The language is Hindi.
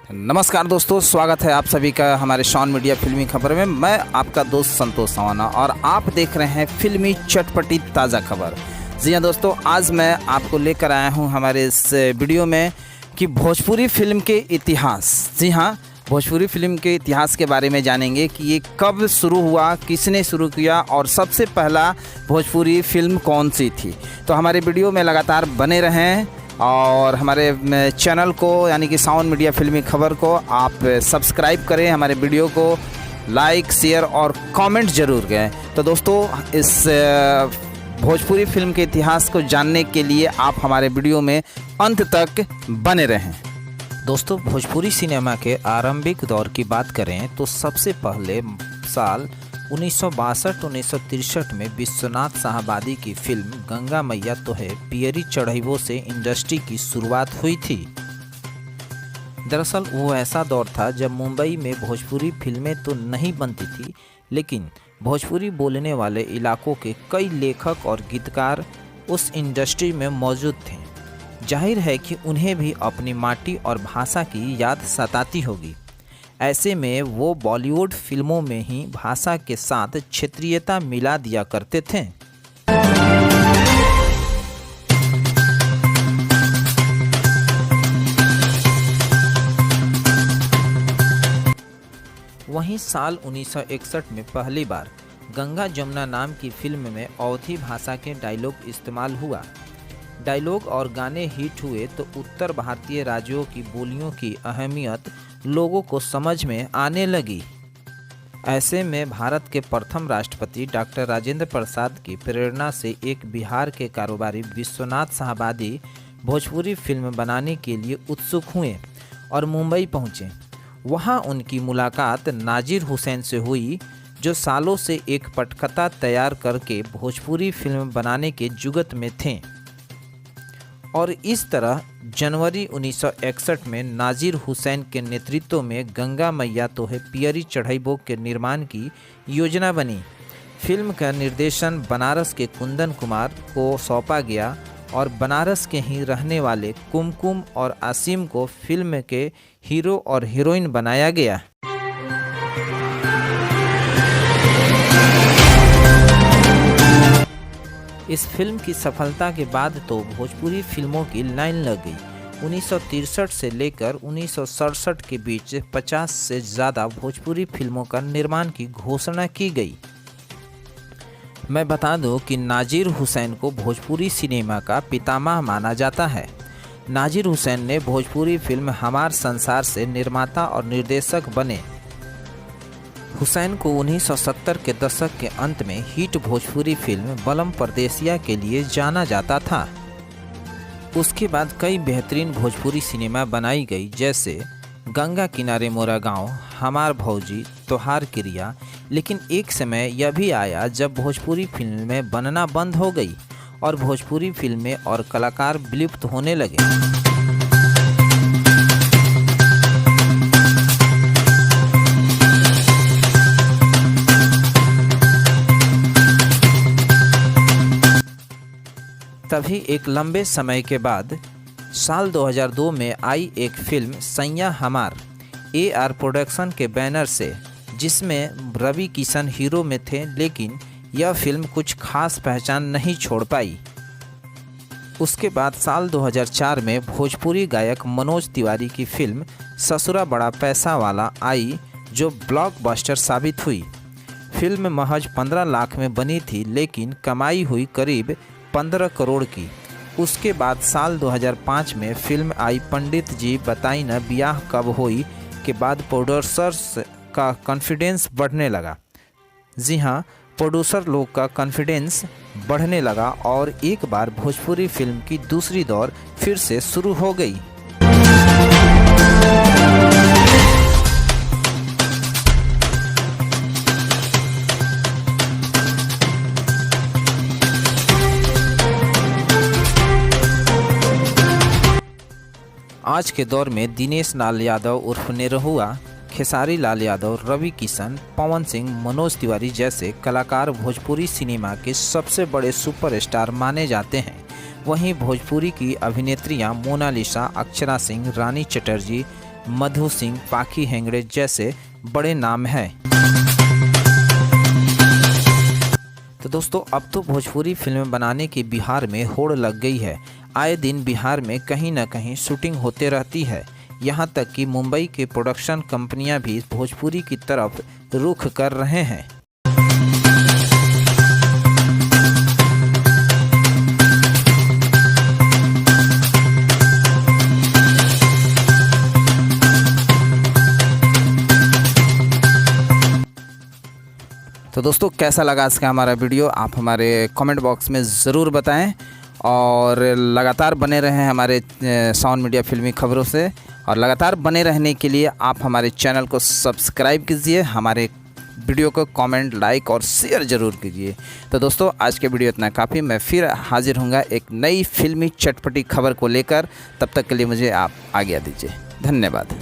नमस्कार दोस्तों, स्वागत है आप सभी का हमारे शॉन मीडिया फिल्मी खबर में। मैं आपका दोस्त संतोष सवाना और आप देख रहे हैं फिल्मी चटपटी ताज़ा खबर। जी हाँ दोस्तों, आज मैं आपको लेकर आया हूँ हमारे इस वीडियो में कि भोजपुरी फिल्म के इतिहास। जी हाँ, भोजपुरी फिल्म के इतिहास के बारे में जानेंगे कि ये कब शुरू हुआ, किसने शुरू किया और सबसे पहला भोजपुरी फिल्म कौन सी थी। तो हमारे वीडियो में लगातार बने रहें और हमारे चैनल को यानी कि साउंड मीडिया फिल्मी खबर को आप सब्सक्राइब करें, हमारे वीडियो को लाइक, शेयर और कमेंट ज़रूर करें। तो दोस्तों, इस भोजपुरी फिल्म के इतिहास को जानने के लिए आप हमारे वीडियो में अंत तक बने रहें। दोस्तों, भोजपुरी सिनेमा के आरंभिक दौर की बात करें तो सबसे पहले साल 1962-1963 में विश्वनाथ साहबादी की फिल्म गंगा मैया तो है पियरी चढ़इबो से इंडस्ट्री की शुरुआत हुई थी। दरअसल वो ऐसा दौर था जब मुंबई में भोजपुरी फिल्में तो नहीं बनती थी, लेकिन भोजपुरी बोलने वाले इलाकों के कई लेखक और गीतकार उस इंडस्ट्री में मौजूद थे। जाहिर है कि उन्हें भी अपनी माटी और भाषा की याद सताती होगी। ऐसे में वो बॉलीवुड फिल्मों में ही भाषा के साथ क्षेत्रीयता मिला दिया करते थे। वहीं साल 1961 में पहली बार गंगा जमुना नाम की फिल्म में अवधी भाषा के डायलॉग इस्तेमाल हुआ। डायलॉग और गाने हिट हुए तो उत्तर भारतीय राज्यों की बोलियों की अहमियत लोगों को समझ में आने लगी। ऐसे में भारत के प्रथम राष्ट्रपति डॉक्टर राजेंद्र प्रसाद की प्रेरणा से एक बिहार के कारोबारी विश्वनाथ साहबादी भोजपुरी फिल्म बनाने के लिए उत्सुक हुए और मुंबई पहुँचे। वहाँ उनकी मुलाकात नाजिर हुसैन से हुई, जो सालों से एक पटकथा तैयार करके भोजपुरी फिल्म बनाने के जुगत में थे। और इस तरह जनवरी 1961 में नाजिर हुसैन के नेतृत्व में गंगा मैया तो है पियरी चढ़इबो के निर्माण की योजना बनी। फिल्म का निर्देशन बनारस के कुंदन कुमार को सौंपा गया और बनारस के ही रहने वाले कुमकुम और आसिम को फिल्म के हीरो और हीरोइन बनाया गया। इस फिल्म की सफलता के बाद तो भोजपुरी फिल्मों की लाइन लग गई। 1963 से लेकर 1967 के बीच 50 से ज़्यादा भोजपुरी फिल्मों का निर्माण की घोषणा की गई। मैं बता दूं कि नाजिर हुसैन को भोजपुरी सिनेमा का पितामह माना जाता है। नाजिर हुसैन ने भोजपुरी फिल्म हमार संसार से निर्माता और निर्देशक बने। हुसैन को 1970 के दशक के अंत में हिट भोजपुरी फिल्म बलम परदेसिया के लिए जाना जाता था। उसके बाद कई बेहतरीन भोजपुरी सिनेमा बनाई गई, जैसे गंगा किनारे मोरा गांव, हमार भौजी, तोहार क्रिया। लेकिन एक समय यह भी आया जब भोजपुरी फिल्में बनना बंद हो गई और भोजपुरी फिल्में और कलाकार विलुप्त होने लगे। तभी एक लंबे समय के बाद साल 2002 में आई एक फिल्म सैया हमार AR प्रोडक्शन के बैनर से, जिसमें रवि किशन हीरो में थे, लेकिन यह फिल्म कुछ खास पहचान नहीं छोड़ पाई। उसके बाद साल 2004 में भोजपुरी गायक मनोज तिवारी की फिल्म ससुरा बड़ा पैसा वाला आई, जो ब्लॉकबस्टर साबित हुई। फिल्म महज 15 लाख में बनी थी, लेकिन कमाई हुई करीब 15 करोड़ की। उसके बाद साल 2005 में फिल्म आई पंडित जी बताई न ब्याह कब होई के बाद प्रोड्यूसर्स का कॉन्फिडेंस बढ़ने लगा। जी हाँ, प्रोड्यूसर लोग का कॉन्फिडेंस बढ़ने लगा और एक बार भोजपुरी फिल्म की दूसरी दौर फिर से शुरू हो गई। आज के दौर में दिनेश लाल यादव उर्फ निरहुआ, खेसारी लाल यादव, रवि किशन, पवन सिंह, मनोज तिवारी जैसे कलाकार भोजपुरी सिनेमा के सबसे बड़े सुपरस्टार माने जाते हैं। वहीं भोजपुरी की अभिनेत्रियां मोनालिसा, अक्षरा सिंह, रानी चटर्जी, मधु सिंह, पाखी हेंगड़े जैसे बड़े नाम हैं। तो दोस्तों, अब तो भोजपुरी फिल्म बनाने की बिहार में होड़ लग गई है। आए दिन बिहार में कहीं न कहीं शूटिंग होते रहती है। यहाँ तक कि मुंबई के प्रोडक्शन कंपनियां भी भोजपुरी की तरफ रुख कर रहे हैं। तो दोस्तों, कैसा लगा आज का हमारा वीडियो, आप हमारे कमेंट बॉक्स में ज़रूर बताएं और लगातार बने रहें हमारे साउंड मीडिया फिल्मी खबरों से। और लगातार बने रहने के लिए आप हमारे चैनल को सब्सक्राइब कीजिए, हमारे वीडियो को कमेंट, लाइक और शेयर ज़रूर कीजिए। तो दोस्तों, आज के वीडियो इतना काफ़ी। मैं फिर हाजिर होऊंगा एक नई फिल्मी चटपटी खबर को लेकर। तब तक के लिए मुझे आप आज्ञा दीजिए। धन्यवाद।